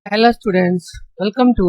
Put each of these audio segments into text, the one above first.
Hello students, welcome to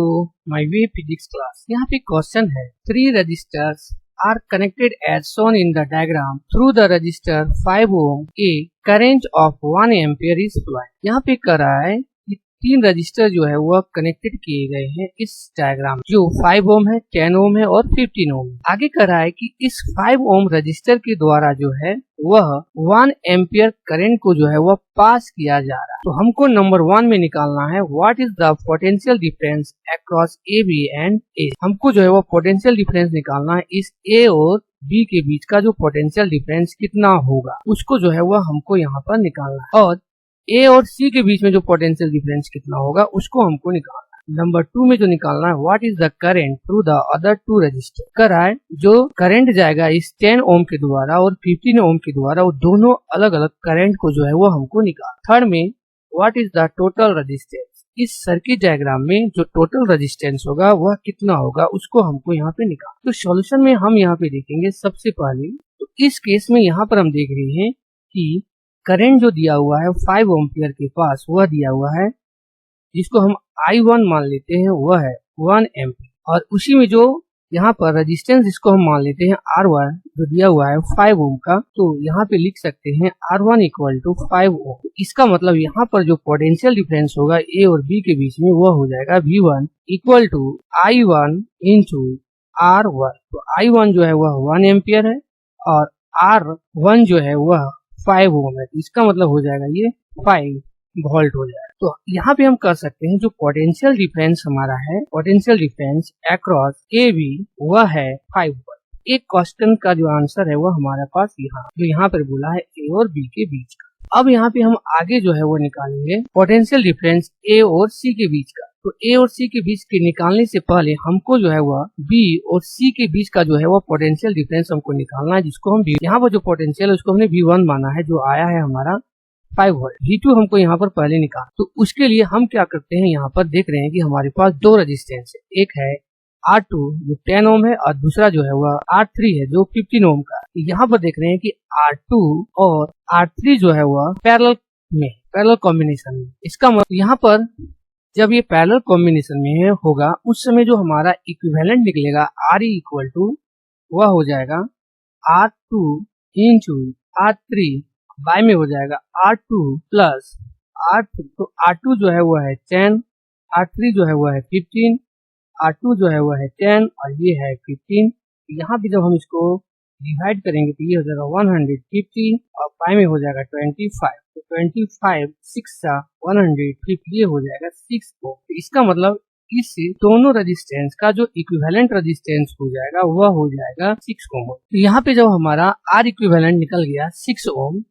my way physics class. यहाँ पे question है, 3 resistors are connected as shown in the diagram through the resistor 5 ohm a current of 1 ampere is flowing. यहाँ पे कह रहा है कि 3 रजिस्टर जो है वह कनेक्टेड किए गए हैं इस डायग्राम, जो 5 ohm है, 10 ohm है और 15 ohm। आगे कह रहा है कि इस 5 ohm रजिस्टर के द्वारा जो है वह 1 एम्पियर करंट को जो है वह पास किया जा रहा है। तो हमको नंबर 1 में निकालना है what is the potential difference across A B and A. हमको जो है वो पोटेंशियल डिफरेंस निकालना है, इस ए और बी के बीच का जो पोटेंशियल डिफरेंस कितना होगा उसको जो है वह हमको यहाँ पर निकालना है, और ए और सी के बीच में जो पोटेंशियल डिफरेंस कितना होगा उसको हमको निकालना है। नंबर 2 में जो निकालना है what is the current through the other 2 register. कर रहा है जो करंट जाएगा इस 10 ohm के द्वारा और 15 ohm के द्वारा, वो दोनों अलग अलग करंट को जो है वो हमको निकाल। थर्ड में what is the total resistance. इस सर्किट डायग्राम में जो टोटल रेजिस्टेंस होगा वह कितना होगा उसको हमको यहाँ पे निकाल। तो सॉल्यूशन में हम यहाँ पे देखेंगे सबसे पहले, तो इस केस में यहाँ पर हम देख रहे हैं कि करंट जो दिया हुआ है 5 एम्पियर के पास वह दिया हुआ है, जिसको हम I1 मान लेते हैं, वह है 1 एम्पियर। और उसी में जो यहाँ पर रेजिस्टेंस जिसको हम मान लेते हैं R1 जो दिया हुआ है 5 ohm का, तो यहाँ पे लिख सकते हैं R1 इक्वल टू 5 ohm। इसका मतलब यहाँ पर जो पोटेंशियल डिफरेंस होगा A और B के बीच में वह हो जाएगा V1 equal to I1 into R1। तो I1 जो है वह 1 एम्पियर है और R1 जो है वह 5 ohm है। इसका मतलब हो जाएगा ये 5 वोल्ट हो जाएगा। तो यहाँ पे हम कर सकते हैं जो पोटेंशियल डिफरेंस हमारा है, potential difference across A B वह है 5 वोल्ट। एक क्वेश्चन का जो आंसर है वह हमारे पास यहाँ पर बोला है ए और बी के बीच का। अब यहाँ पे हम आगे जो है वो निकालेंगे पोटेंशियल डिफरेंस ए और सी के बीच का। तो ए और सी के बीच के निकालने से पहले हमको जो है वह बी और सी के बीच का जो है वह पोटेंशियल डिफरेंस हमको निकालना है, जिसको हम यहाँ पर जो पोटेंशियल है उसको हमने V1 माना है, जो आया है हमारा 5 वोल्ट। V2 हमको यहाँ पर पहले निकाल। तो उसके लिए हम क्या करते हैं, यहाँ पर देख रहे हैं कि हमारे पास 2 रेजिस्टेंस है, एक है R2 जो 10 ohm है और दूसरा जो है वह R3 है जो 15 ohm का। यहाँ पर देख रहे हैं कि R2 और R3 जो है वह पैरेलल कॉम्बिनेशन में। इसका मतलब यहाँ पर जब ये पैरेलल कॉम्बिनेशन में होगा उस समय जो हमारा इक्विवेलेंट निकलेगा RE इक्वल टू वह हो जाएगा R2 इंटू R3 बाय में हो जाएगा R2 प्लस R3। तो R2 जो है वह है 10, R3 जो है वह है 15, R2 जो है वह है 10 और ये है 15। यहाँ पे जब हम इसको डिवाइड करेंगे तो ये हो जाएगा 150 और बाय में हो जाएगा 25। तो 25 6 150 ये हो जाएगा 6 ohm। तो इसका मतलब इस दोनों रेजिस्टेंस का जो इक्विवेलेंट रेजिस्टेंस हो जाएगा वह हो जाएगा 6 ohm। तो यहाँ पे जब हमारा R इक्विवेलेंट निकल गया 6 ohm,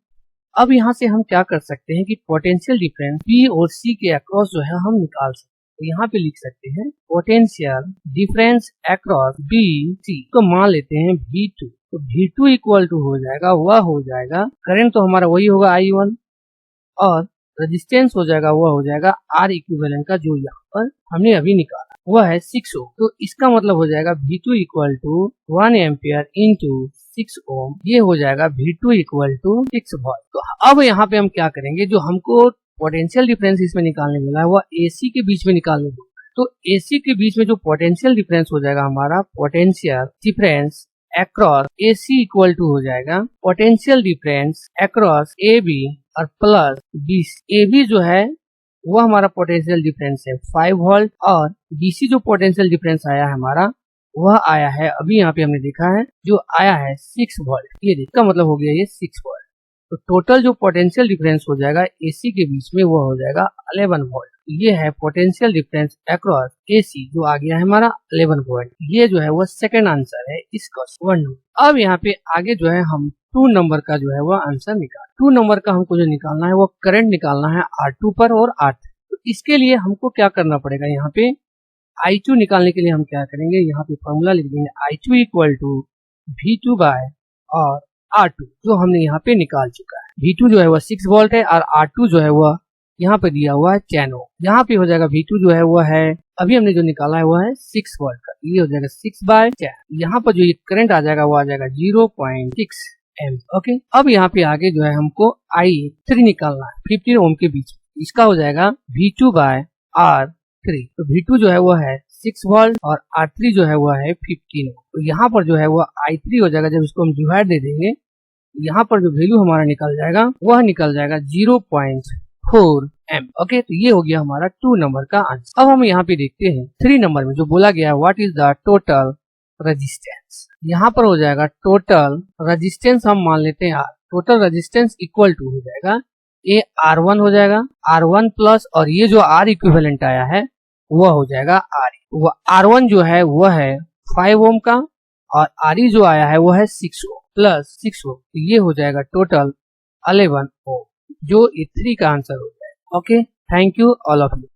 अब यहाँ से हम क्या कर सकते हैं कि पोटेंशियल डिफरेंस B और C के अक्रॉस जो है हम निकाल सकते हैं। तो यहाँ पे लिख सकते हैं potential difference across B C को मान लेते हैं V2। तो V2 इक्वल टू हो जाएगा वह हो जाएगा करंट तो हमारा वही होगा I1 और रेजिस्टेंस हो जाएगा वह हो जाएगा R इक्विवेलेंट का जो यहाँ पर हमने अभी निकाला वह है 6 ohm। तो इसका मतलब हो जाएगा V2 equal to 1 ampere into 6 ohm, ये हो जाएगा V2 इक्वल टू 6 वोल्ट। तो अब यहाँ पे हम क्या करेंगे, जो हमको पोटेंशियल डिफरेंस इसमें निकालने मिला है वह AC के बीच में निकालने मिला। तो AC के बीच में जो पोटेंशियल डिफरेंस हो जाएगा हमारा potential difference across AC equal to हो जाएगा पोटेंशियल डिफरेंस अक्रॉस AB और प्लस BC। AB जो है वो हमारा पोटेंशियल डिफरेंस है 5 वोल्ट और BC जो पोटेंशियल डिफरेंस आया है हमारा वह आया है, अभी यहाँ पे हमने देखा है जो आया है 6 वोल्ट। ये इसका मतलब हो गया ये 6 वोल्ट। तो टोटल जो पोटेंशियल डिफरेंस हो जाएगा AC के बीच में वो हो जाएगा 11 वोल्ट। ये है पोटेंशियल डिफरेंस अक्रॉस AC जो आ गया है हमारा 11 वोल्ट। ये जो है वो सेकंड आंसर है इस क्वेश्चन 1। अब यहाँ पे आगे जो है हम 2 नंबर का जो है वो आंसर निकाल। 2 नंबर का हमको जो निकालना है वो करंट निकालना है R2 पर और R3। तो इसके लिए हमको क्या करना पड़ेगा, यहाँ पे I2 निकालने के लिए हम क्या करेंगे, यहाँ पे फॉर्मूला लिख देंगे I2 equal to V2 bye और R2 जो हमने यहाँ पे निकाल चुका है। V2 जो है वह 6 वोल्ट है और R2 जो है वह यहाँ पे दिया हुआ है 10 ohm। यहाँ पे हो जाएगा V2 जो है वह है अभी हमने जो निकाला है वह है 6 वोल्ट का, ये हो जाएगा 6 बाय 10। यहाँ पर जो ये करंट आ जाएगा वो आ जाएगा 0.6 एम्प। ओके, अब यहाँ पे आगे जो है हमको I3 निकालना है 15 ohm के बीच। इसका हो जाएगा V2 बाय R 3। तो V2 जो है वो है 6 वोल्ट और R3 जो है वो है 15 वोल्ट। तो यहाँ पर जो है वो I3 हो जाएगा, जब इसको हम डिवाइड दे देंगे यहाँ पर जो वैल्यू हमारा निकल जाएगा वह निकल जाएगा 0.4 एम। ओके, तो ये हो गया हमारा 2 नंबर का आंसर। अब हम यहाँ पे देखते हैं 3 नंबर में जो बोला गया है what is the total resistance. यहाँ पर हो जाएगा टोटल रेजिस्टेंस, हम मान लेते हैं R। Total resistance equal to हो जाएगा ये R1 हो जाएगा, R1 प्लस और ये जो R इक्विवेलेंट आया है वह हो जाएगा RE। वह R1 जो है वह है 5 ओम का और RE जो आया है वो है 6 ओम प्लस 6 ओम। तो ये हो जाएगा टोटल 11 ओम, जो E3 का आंसर हो जाएगा। Okay, thank you all of you.